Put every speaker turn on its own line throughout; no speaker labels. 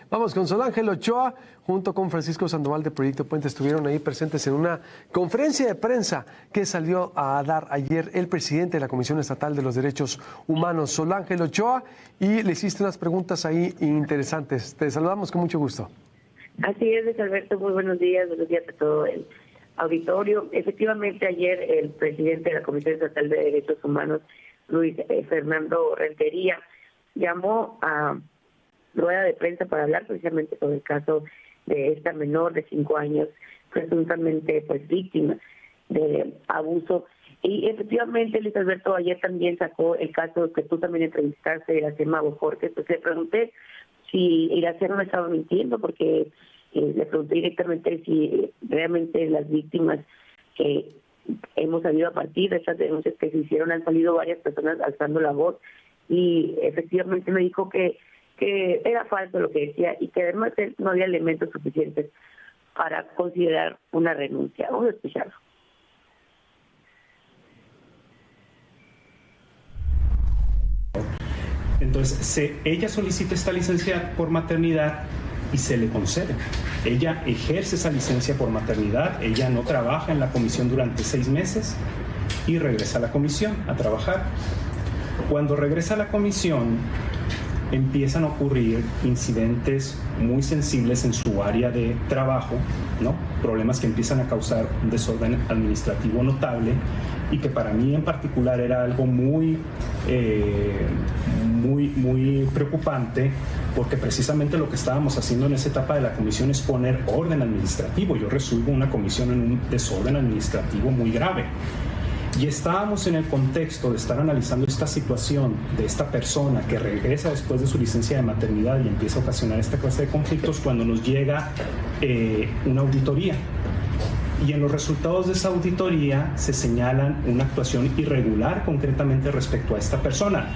Vamos con Solángel Ochoa, junto con Francisco Sandoval de Proyecto Puente, estuvieron ahí presentes en una conferencia de prensa que salió a dar ayer el presidente de la Comisión Estatal de los Derechos Humanos, Solángel Ochoa, y le hiciste unas preguntas ahí interesantes. Te saludamos con mucho gusto.
Así es, Luis Alberto, muy buenos días a todo el auditorio. Efectivamente, ayer el presidente de la Comisión Estatal de Derechos Humanos, Luis Fernando Rentería, llamó a rueda de prensa para hablar precisamente sobre el caso de esta menor de 5 años, presuntamente víctima de abuso. Y efectivamente, Luis Alberto, ayer también sacó el caso que tú también entrevistaste de Iracema Bojorquez. Pues le pregunté si Iracema me estaba mintiendo, porque le pregunté directamente si realmente las víctimas que hemos salido a partir de estas denuncias que se hicieron, han salido varias personas alzando la voz, y efectivamente me dijo que era falso lo que decía y que además no había elementos suficientes para considerar una renuncia. Vamos a escucharlo.
Entonces, ella solicita esta licencia por maternidad y se le concede. Ella ejerce esa licencia por maternidad, ella no trabaja en la comisión durante 6 meses y regresa a la comisión a trabajar. Cuando regresa a la comisión, empiezan a ocurrir incidentes muy sensibles en su área de trabajo, ¿no? Problemas que empiezan a causar un desorden administrativo notable, y que para mí en particular era algo muy preocupante, porque precisamente lo que estábamos haciendo en esa etapa de la comisión es poner orden administrativo. Yo resuelvo una comisión en un desorden administrativo muy grave. Y estábamos en el contexto de estar analizando esta situación de esta persona que regresa después de su licencia de maternidad y empieza a ocasionar esta clase de conflictos, cuando nos llega una auditoría. Y en los resultados de esa auditoría se señalan una actuación irregular concretamente respecto a esta persona.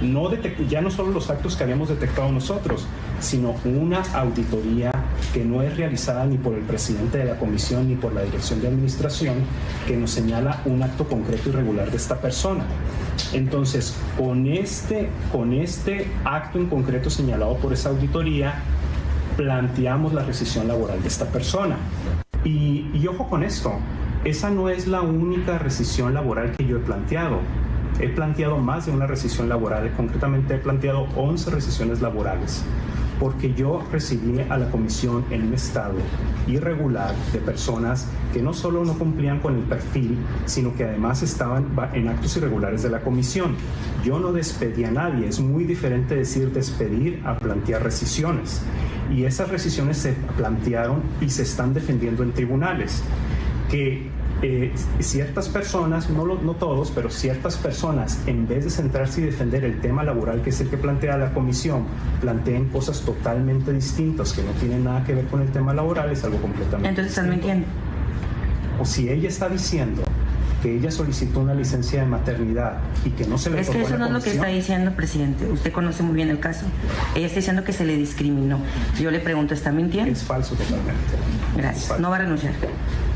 Ya no solo los actos que habíamos detectado nosotros, sino una auditoría que no es realizada ni por el presidente de la comisión ni por la dirección de administración, que nos señala un acto concreto irregular de esta persona. Entonces, con este acto en concreto señalado por esa auditoría, planteamos la rescisión laboral de esta persona. Y ojo con esto, esa no es la única rescisión laboral que yo he planteado. He planteado más de una rescisión laboral, concretamente he planteado 11 rescisiones laborales, porque yo recibí a la comisión en un estado irregular de personas que no solo no cumplían con el perfil, sino que además estaban en actos irregulares de la comisión. Yo no despedí a nadie, es muy diferente decir despedir a plantear rescisiones. Y esas rescisiones se plantearon y se están defendiendo en tribunales, que ciertas personas, no todos, pero ciertas personas, en vez de centrarse y defender el tema laboral, que es el que plantea la comisión, planteen cosas totalmente distintas que no tienen nada que ver con el tema laboral. Es algo completamente
Entonces están mintiendo.
O si ella está diciendo que ella solicitó una licencia de maternidad y que no se le otorgó.
Es que eso no es lo que está diciendo, presidente. Usted conoce muy bien el caso. Ella está diciendo que se le discriminó. Yo le pregunto, ¿está mintiendo?
Es falso totalmente.
Gracias. ¿No va a renunciar?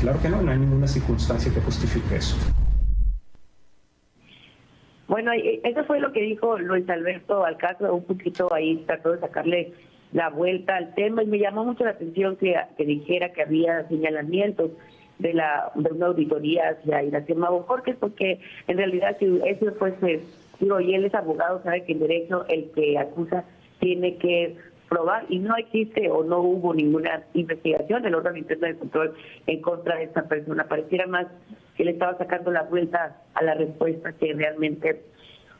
Claro que no hay ninguna circunstancia que justifique eso.
Bueno, eso fue lo que dijo Luis Alberto Alcázar, un poquito ahí trató de sacarle la vuelta al tema, y me llamó mucho la atención que dijera que había señalamientos de una auditoría hacia Iracema Bojorquez, porque en realidad si eso fuese, y él es abogado, sabe que en derecho el que acusa tiene que probar, y no existe o no hubo ninguna investigación del órgano interno de control en contra de esta persona. Pareciera más que le estaba sacando la vuelta a la respuesta que realmente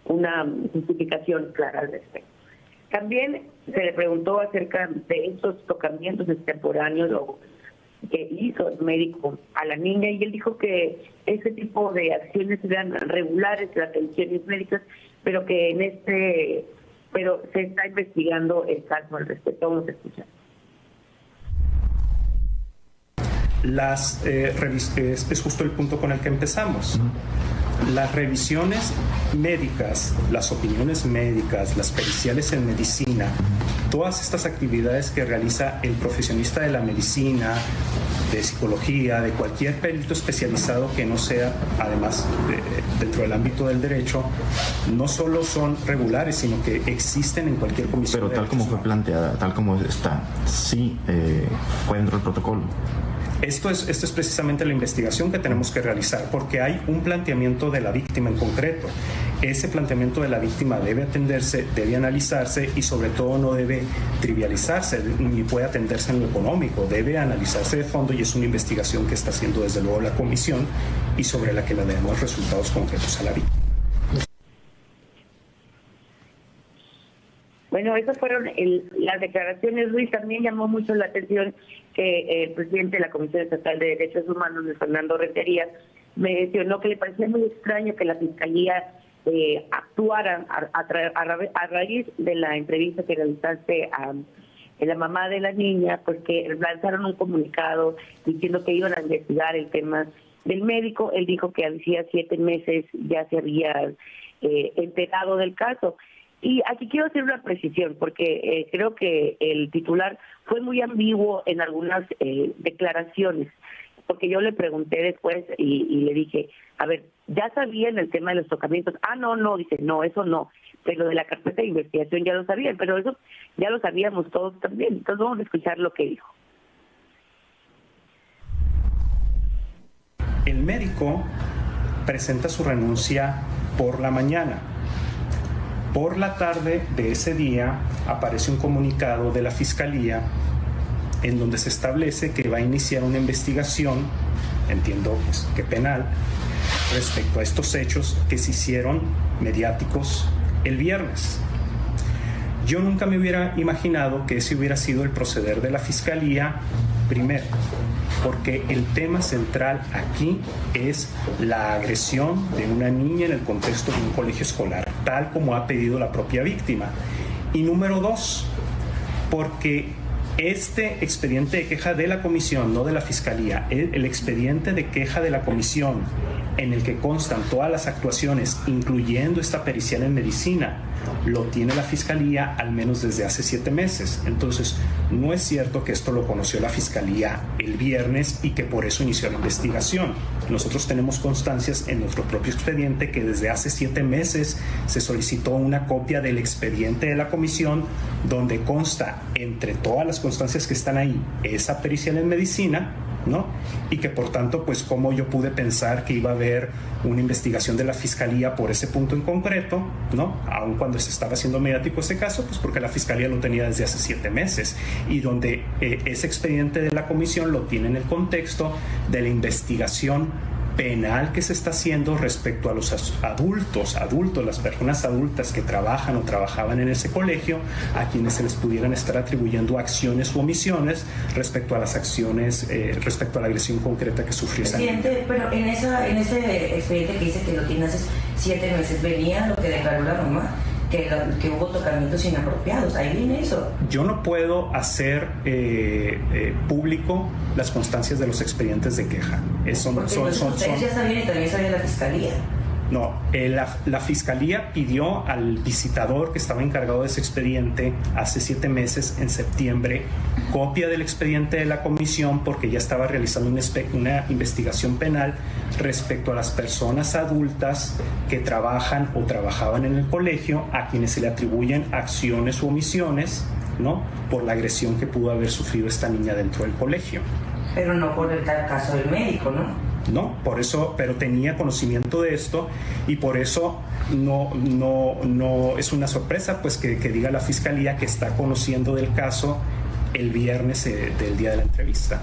una justificación clara al respecto. También se le preguntó acerca de estos tocamientos extemporáneos que hizo el médico a la niña, y él dijo que ese tipo de acciones eran regulares, las atenciones médicas, pero que pero se está investigando el caso al respecto. Vamos a escuchar.
Es justo el punto con el que empezamos. Las revisiones médicas, las opiniones médicas, las periciales en medicina, todas estas actividades que realiza el profesionista de la medicina, de psicología, de cualquier perito especializado que no sea, además, dentro del ámbito del derecho, no solo son regulares, sino que existen en cualquier comisión.
Pero tal como fue planteada, tal como está, sí fue dentro del protocolo.
Esto es precisamente la investigación que tenemos que realizar, porque hay un planteamiento de la víctima en concreto. Ese planteamiento de la víctima debe atenderse, debe analizarse y sobre todo no debe trivializarse ni puede atenderse en lo económico, debe analizarse de fondo y es una investigación que está haciendo desde luego la comisión y sobre la que le demos resultados concretos a la víctima.
Bueno, esas fueron las declaraciones. Luis, también llamó mucho la atención que el presidente de la Comisión Estatal de Derechos Humanos, Luis Fernando Rentería, mencionó que le parecía muy extraño que la Fiscalía actuara a raíz de la entrevista que realizaste a la mamá de la niña, pues que lanzaron un comunicado diciendo que iban a investigar el tema del médico. Él dijo que hacía 7 meses ya se había enterado del caso. Y aquí quiero hacer una precisión, porque creo que el titular fue muy ambiguo en algunas declaraciones, porque yo le pregunté después y le dije, a ver, ¿ya sabían el tema de los tocamientos? No, dice, no, eso no, pero de la carpeta de investigación ya lo sabían, pero eso ya lo sabíamos todos también. Entonces vamos a escuchar lo que dijo.
El médico presenta su renuncia por la mañana. Por la tarde de ese día aparece un comunicado de la Fiscalía en donde se establece que va a iniciar una investigación, entiendo pues, que penal, respecto a estos hechos que se hicieron mediáticos el viernes. Yo nunca me hubiera imaginado que ese hubiera sido el proceder de la Fiscalía, primero, porque el tema central aquí es la agresión de una niña en el contexto de un colegio escolar, tal como ha pedido la propia víctima. Y número 2, porque este expediente de queja de la comisión, no de la Fiscalía, el expediente de queja de la comisión en el que constan todas las actuaciones, incluyendo esta pericial en medicina, lo tiene la Fiscalía al menos desde hace 7 meses. Entonces, no es cierto que esto lo conoció la Fiscalía el viernes y que por eso inició la investigación. Nosotros tenemos constancias en nuestro propio expediente que desde hace 7 meses se solicitó una copia del expediente de la comisión donde consta, entre todas las constancias que están ahí, esa pericial en medicina, ¿no? Y que por tanto, pues cómo yo pude pensar que iba a haber una investigación de la Fiscalía por ese punto en concreto, ¿no? Aun cuando se estaba haciendo mediático ese caso, pues porque la Fiscalía lo tenía desde hace 7 meses y donde ese expediente de la comisión lo tiene en el contexto de la investigación penal que se está haciendo respecto a los adultos, las personas adultas que trabajan o trabajaban en ese colegio, a quienes se les pudieran estar atribuyendo acciones u omisiones respecto a las acciones, respecto a la agresión concreta que sufrió esa niña.
Presidente, pero en ese expediente que dice que lo tiene hace 7 meses, venía lo que declaró la mamá, que hubo tocamientos inapropiados. Ahí viene eso. Yo
no puedo hacer público las constancias de los expedientes de queja.
Ustedes ya sabían y también sabía la Fiscalía.
No, la Fiscalía pidió al visitador que estaba encargado de ese expediente hace 7 meses, en septiembre, copia del expediente de la comisión porque ya estaba realizando una investigación penal respecto a las personas adultas que trabajan o trabajaban en el colegio a quienes se le atribuyen acciones u omisiones, ¿no?, por la agresión que pudo haber sufrido esta niña dentro del colegio.
Pero no por el caso del médico, ¿no?
No, por eso, pero tenía conocimiento de esto y por eso no es una sorpresa pues que diga la Fiscalía que está conociendo del caso el viernes del día de la entrevista.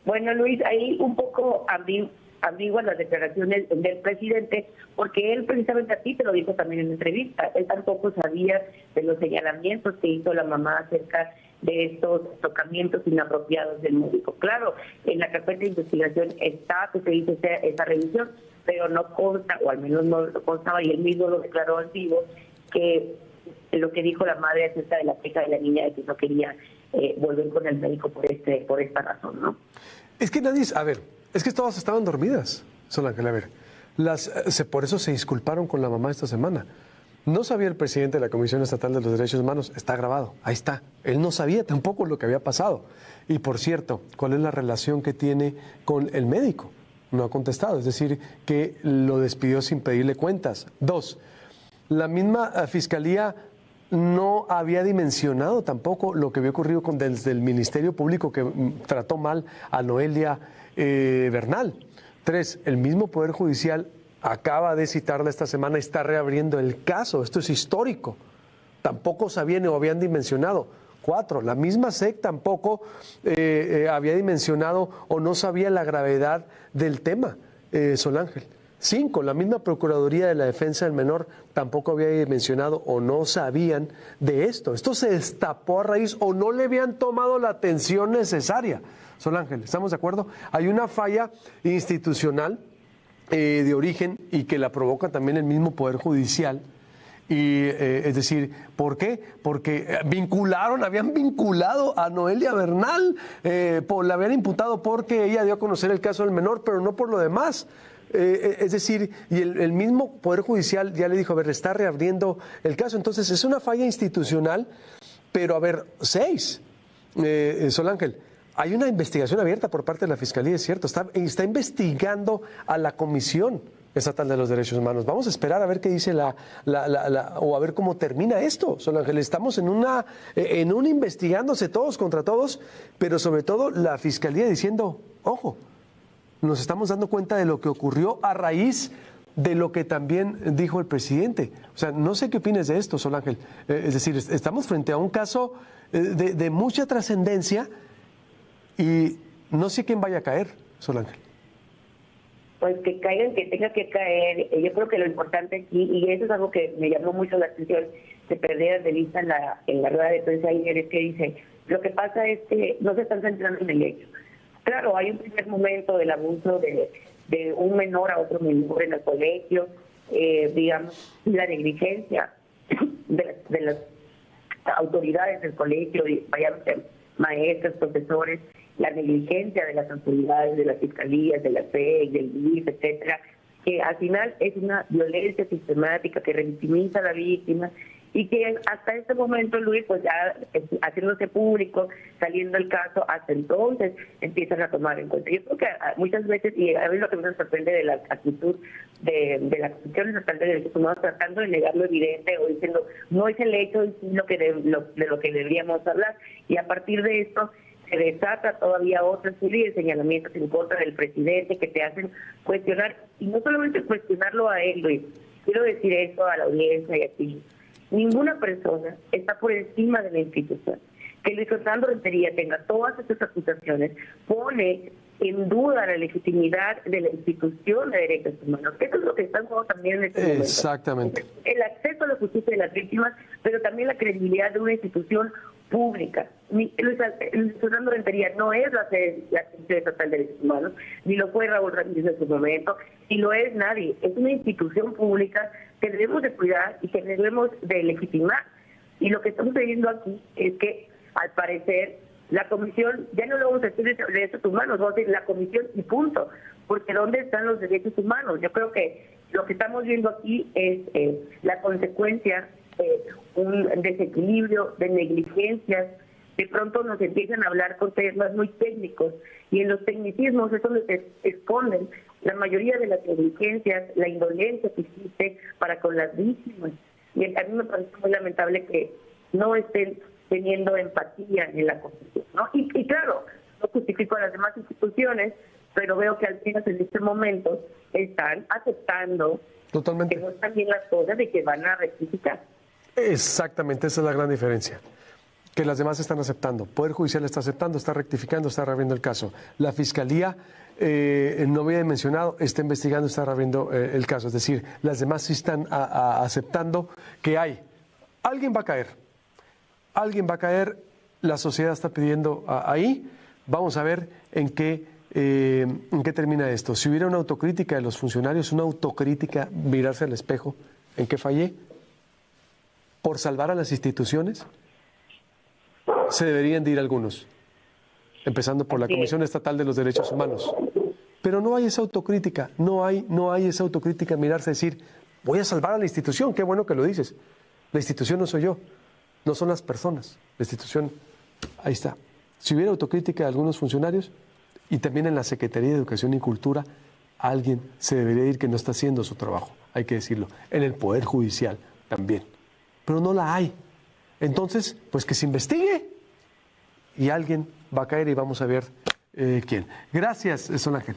Bueno, Luis, ahí un poco ambiguas las declaraciones del presidente, porque él precisamente a ti te lo dijo también en la entrevista, él tampoco sabía de los señalamientos que hizo la mamá acerca de estos tocamientos inapropiados del médico. Claro, en la carpeta de investigación está que se hizo esa revisión, pero no consta, o al menos no constaba, y él mismo lo declaró en vivo, que lo que dijo la madre acerca de la queja de la niña de que no quería volver con el médico por esta razón, ¿no?
Es que nadie, a ver, es que todas estaban dormidas, Sol Ángel, a ver, por eso se disculparon con la mamá esta semana. No sabía el presidente de la Comisión Estatal de los Derechos Humanos, está grabado, ahí está. Él no sabía tampoco lo que había pasado. Y por cierto, ¿cuál es la relación que tiene con el médico? No ha contestado, es decir, que lo despidió sin pedirle cuentas. 2, la misma Fiscalía no había dimensionado tampoco lo que había ocurrido desde el Ministerio Público, que trató mal a Noelia Bernal. 3, el mismo Poder Judicial acaba de citarla esta semana, está reabriendo el caso. Esto es histórico. Tampoco sabían o habían dimensionado. 4, la misma SEC tampoco había dimensionado o no sabía la gravedad del tema, Sol Ángel. 5, la misma Procuraduría de la Defensa del Menor tampoco había dimensionado o no sabían de esto. Esto se destapó a raíz o no le habían tomado la atención necesaria. Sol Ángel, ¿estamos de acuerdo? Hay una falla institucional de origen y que la provoca también el mismo Poder Judicial. Y es decir, ¿por qué? Porque habían vinculado a Noelia Bernal, la habían imputado porque ella dio a conocer el caso del menor, pero no por lo demás. Es decir, y el mismo Poder Judicial ya le dijo, a ver, está reabriendo el caso. Entonces, es una falla institucional, pero a ver, 6, Sol Ángel, hay una investigación abierta por parte de la Fiscalía, es cierto, está investigando a la Comisión Estatal de los Derechos Humanos. Vamos a esperar a ver qué dice o a ver cómo termina esto, Sol Ángel. Estamos en un investigándose todos contra todos, pero sobre todo la Fiscalía diciendo, ojo, nos estamos dando cuenta de lo que ocurrió a raíz de lo que también dijo el presidente. O sea, no sé qué opinas de esto, Sol Ángel. Es decir, estamos frente a un caso de mucha trascendencia y no sé quién vaya a caer, Sol Ángel.
Pues que caigan, que tenga que caer. Yo creo que lo importante aquí, y eso es algo que me llamó mucho la atención, se perdiera de vista en la rueda de prensa ayer, es que dice, lo que pasa es que no se están centrando en el hecho. Claro, hay un primer momento del abuso de un menor a otro menor en el colegio, digamos, la negligencia de las autoridades del colegio, vayan maestros, profesores, la negligencia de las autoridades, de las fiscalías, de la SEC, del DIF, etcétera, que al final es una violencia sistemática que revictimiza a la víctima y que hasta este momento, Luis, pues ya haciéndose público, saliendo el caso, hasta entonces empiezan a tomar en cuenta. Yo creo que muchas veces, y a mí lo que me sorprende de la actitud de la Comisión Estatal de Derechos Humanos, tratando de negar lo evidente o diciendo, no es el hecho, es de lo que deberíamos hablar, y a partir de esto se desata todavía otra serie de señalamientos en contra del presidente que te hacen cuestionar, y no solamente cuestionarlo a él, Luis, quiero decir esto a la audiencia y a ti. Ninguna persona está por encima de la institución. Que Luis Fernando Rentería tenga todas estas acusaciones pone en duda la legitimidad de la institución de derechos humanos. Eso es lo que está en juego también en este momento.
Exactamente.
El acceso a la justicia de las víctimas, pero también la credibilidad de una institución pública. Luis Fernando Rentería no es la Comisión Estatal de Derechos Humanos, ni lo fue Raúl Ramírez en su momento, ni lo es nadie. Es una institución pública que debemos de cuidar y que debemos de legitimar. Y lo que estamos viendo aquí es que, al parecer, la comisión, ya no lo vamos a decir de derechos humanos, vamos a decir la comisión y punto, porque ¿dónde están los derechos humanos? Yo creo que lo que estamos viendo aquí es la consecuencia de un desequilibrio, de negligencias. De pronto nos empiezan a hablar con temas muy técnicos y en los tecnicismos es donde se esconden la mayoría de las negligencias, la indolencia que existe para con las víctimas. Y a mí me parece muy lamentable que no estén teniendo empatía en la Constitución, ¿no? Y claro, no justifico a las demás instituciones, pero veo que al menos en este momento están aceptando
Totalmente.
que no están bien las cosas y que van a rectificar.
Exactamente, esa es la gran diferencia. Que las demás están aceptando. Poder Judicial está aceptando, está rectificando, está reabriendo el caso. La Fiscalía, no había mencionado, está investigando, está reabriendo el caso. Es decir, las demás sí están aceptando que alguien va a caer. Alguien va a caer, la sociedad está pidiendo ahí. Vamos a ver en qué termina esto. Si hubiera una autocrítica de los funcionarios, una autocrítica, mirarse al espejo, ¿en qué fallé? ¿Por salvar a las instituciones? Se deberían de ir algunos, empezando por la Comisión Estatal de los Derechos Humanos. Pero no hay esa autocrítica, no hay esa autocrítica, mirarse y decir, voy a salvar a la institución, qué bueno que lo dices. La institución no soy yo. no son las personas. La institución, ahí está. Si hubiera autocrítica de algunos funcionarios, y también en la Secretaría de Educación y Cultura, alguien se debería ir que no está haciendo su trabajo, hay que decirlo. En el Poder Judicial también. Pero no la hay. Entonces, pues que se investigue y alguien va a caer y vamos a ver quién. Gracias, Sol Ángel.